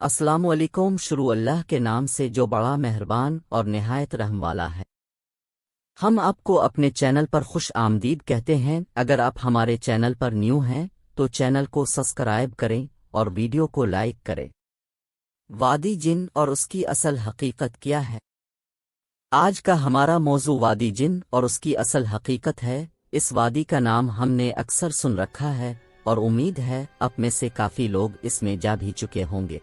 अस्सलामु अलैकुम। शुरू अल्लाह के नाम से जो बड़ा मेहरबान और निहायत रहम वाला है। हम आपको अपने चैनल पर खुश आमदीद कहते हैं। अगर आप हमारे चैनल पर न्यू हैं तो चैनल को सब्सक्राइब करें और वीडियो को लाइक करें। वादी जिन और उसकी असल हकीकत क्या है? आज का हमारा मौजू वादी जिन और उसकी असल हकीकत है। इस वादी का नाम हमने अक्सर सुन रखा है और उम्मीद है आप में से काफ़ी लोग इसमें जा भी चुके होंगे।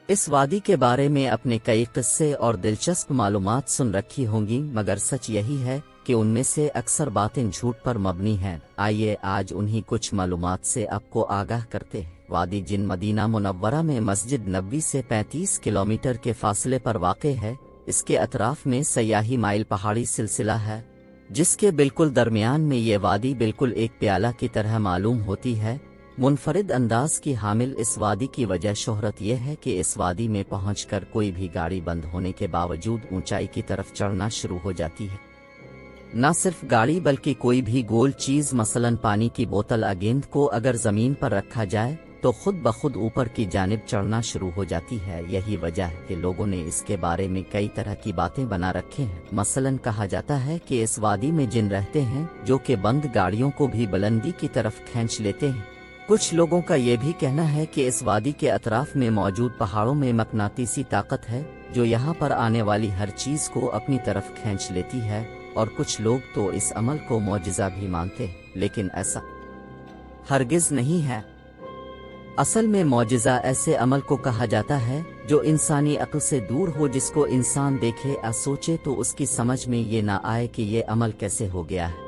इस वादी के बारे में अपने कई किस्से और दिलचस्प मालूमात सुन रखी होंगी, मगर सच यही है कि उनमें से अक्सर बातें झूठ पर मबनी हैं। आइए आज उन्हीं कुछ मालूमात से आपको आगाह करते हैं। वादी जिन मदीना मुनव्वरा में मस्जिद नबवी से 35 किलोमीटर के फासले पर वाक़े है। इसके अतराफ में सयाही माइल पहाड़ी सिलसिला है, जिसके बिल्कुल दरमियान में ये वादी बिल्कुल एक प्याला की तरह मालूम होती है। मुनफरिद अंदाज की हामिल इस वादी की वजह शोहरत यह है कि इस वादी में पहुंचकर कोई भी गाड़ी बंद होने के बावजूद ऊंचाई की तरफ चढ़ना शुरू हो जाती है। न सिर्फ गाड़ी बल्कि कोई भी गोल चीज मसलन पानी की बोतल या गेंद को अगर जमीन पर रखा जाए तो खुद ब खुद ऊपर की जानिब चढ़ना शुरू हो जाती है। यही वजह है कि लोगों ने इसके बारे में कई तरह की बातें बना रखे हैं। मसलन कहा जाता है कि इस वादी में जिन रहते हैं जो कि बंद गाड़ियों को भी बुलंदी की तरफ खींच लेते हैं। कुछ लोगों का ये भी कहना है कि इस वादी के अतराफ में मौजूद पहाड़ों में मकनातीसी ताकत है जो यहाँ पर आने वाली हर चीज को अपनी तरफ खींच लेती है। और कुछ लोग तो इस अमल को मौजिज़ा भी मानते हैं, लेकिन ऐसा हरगिज नहीं है। असल में मौजिज़ा ऐसे अमल को कहा जाता है जो इंसानी अक्ल से दूर हो, जिसको इंसान देखे या सोचे तो उसकी समझ में ये ना आए कि ये अमल कैसे हो गया है।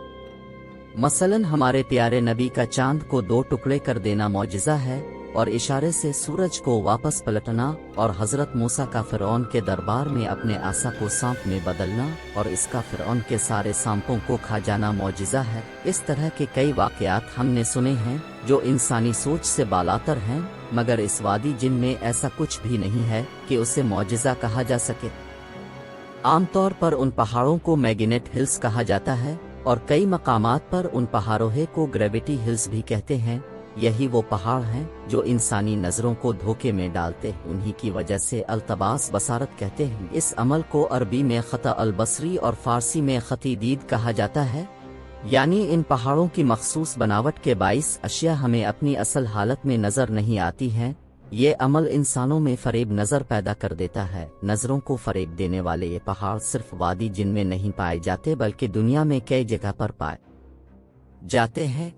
मसलन हमारे प्यारे नबी का चांद को 2 टुकड़े कर देना मौजिज़ा है और इशारे से सूरज को वापस पलटना, और हजरत मूसा का फिरौन के दरबार में अपने आसा को सांप में बदलना और इसका फिरौन के सारे सांपों को खा जाना मौजिज़ा है। इस तरह के कई वाक़यात हमने सुने हैं जो इंसानी सोच से बालातर हैं, मगर इस वादी जिन में ऐसा कुछ भी नहीं है कि उसे मौजिज़ा कहा जा सके। आमतौर पर उन पहाड़ों को मैग्नेट हिल्स कहा जाता है और कई मकामात पर उन पहाड़ों को ग्रेविटी हिल्स भी कहते हैं। यही वो पहाड़ हैं जो इंसानी नज़रों को धोखे में डालते हैं। उन्हीं की वजह से अल्तबास बसारत कहते हैं। इस अमल को अरबी में ख़ता अल-बसरी और फ़ारसी में ख़ती दीद कहा जाता है। यानी इन पहाड़ों की मखसूस बनावट के बाइस अशिया हमें अपनी असल हालत में नज़र नहीं आती हैं। ये अमल इंसानों में फरेब नज़र पैदा कर देता है। नज़रों को फरेब देने वाले ये पहाड़ सिर्फ वादी जिन में नहीं पाए जाते बल्कि दुनिया में कई जगह पर पाए जाते हैं।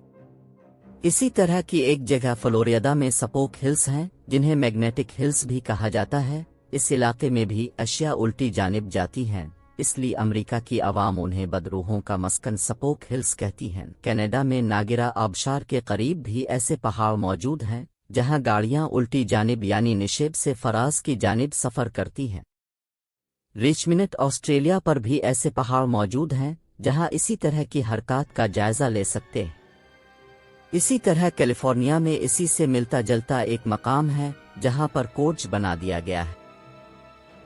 इसी तरह की एक जगह फ्लोरिडा में स्पोक हिल्स हैं, जिन्हें मैग्नेटिक हिल्स भी कहा जाता है। इस इलाके में भी अशिया उल्टी जानिब जाती हैं, इसलिए अमेरिका की आवाम उन्हें बदरूहों का मस्कन स्पोक हिल्स कहती हैं। कनाडा में नागिरा आबशार के करीब भी ऐसे पहाड़ मौजूद हैं जहां गाड़ियां उल्टी जानिब यानी निशेब से फराज की जानिब सफर करती हैं। रिचमंड ऑस्ट्रेलिया पर भी ऐसे पहाड़ मौजूद हैं जहां इसी तरह की हरकत का जायजा ले सकते हैं। इसी तरह कैलिफोर्निया में इसी से मिलता जुलता एक मकाम है जहां पर कोर्च बना दिया गया है।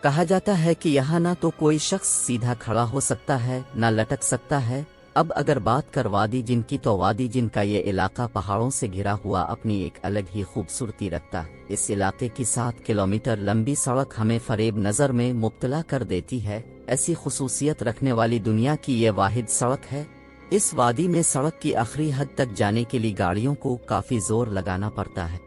कहा जाता है कि यहाँ न तो कोई शख्स सीधा खड़ा हो सकता है न लटक सकता है। अब अगर बात कर वादी जिन की, तो वादी जिन का ये इलाका पहाड़ों से घिरा हुआ अपनी एक अलग ही खूबसूरती रखता है। इस इलाके की 7 किलोमीटर लंबी सड़क हमें फरेब नज़र में मुब्तला कर देती है। ऐसी खुसूसियत रखने वाली दुनिया की ये वाहिद सड़क है। इस वादी में सड़क की आखिरी हद तक जाने के लिए गाड़ियों को काफ़ी जोर लगाना पड़ता है,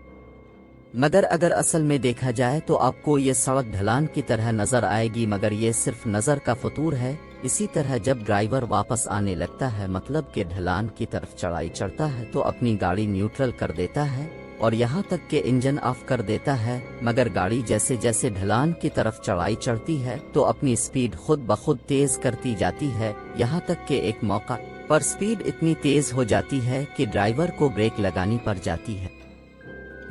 मगर अगर असल में देखा जाए तो आपको ये सड़क ढलान की तरह नज़र आएगी, मगर ये सिर्फ नज़र का फतूर है। इसी तरह जब ड्राइवर वापस आने लगता है, मतलब कि ढलान की तरफ चढ़ाई चढ़ता है, तो अपनी गाड़ी न्यूट्रल कर देता है और यहाँ तक कि इंजन ऑफ कर देता है। मगर गाड़ी जैसे जैसे ढलान की तरफ चढ़ाई चढ़ती है तो अपनी स्पीड खुद ब खुद तेज करती जाती है, यहाँ तक कि एक मौका पर स्पीड इतनी तेज हो जाती है कि ड्राइवर को ब्रेक लगानी पड़ जाती है।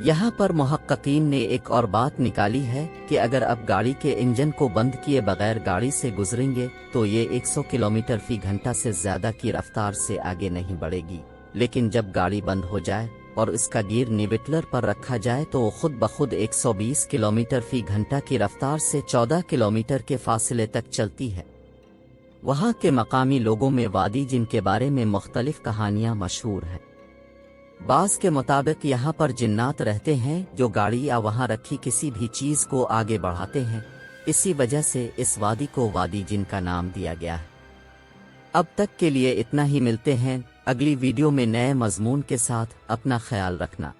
यहाँ पर मुहक्किकीन ने एक और बात निकाली है कि अगर अब गाड़ी के इंजन को बंद किए बगैर गाड़ी से गुजरेंगे तो ये 100 किलोमीटर फी घंटा से ज्यादा की रफ्तार से आगे नहीं बढ़ेगी। लेकिन जब गाड़ी बंद हो जाए और इसका गियर निवेटलर पर रखा जाए तो वो खुद ब खुद 120 किलोमीटर फी घंटा की रफ्तार से 14 किलोमीटर के फासले तक चलती है। वहाँ के मकामी लोगों में वादी जिन के बारे में मुख्तलिफ कहानियाँ मशहूर हैं। बास के मुताबिक यहाँ पर जिन्नात रहते हैं जो गाड़ी या वहाँ रखी किसी भी चीज़ को आगे बढ़ाते हैं, इसी वजह से इस वादी को वादी जिन का नाम दिया गया है। अब तक के लिए इतना ही, मिलते हैं अगली वीडियो में नए मजमून के साथ। अपना ख्याल रखना।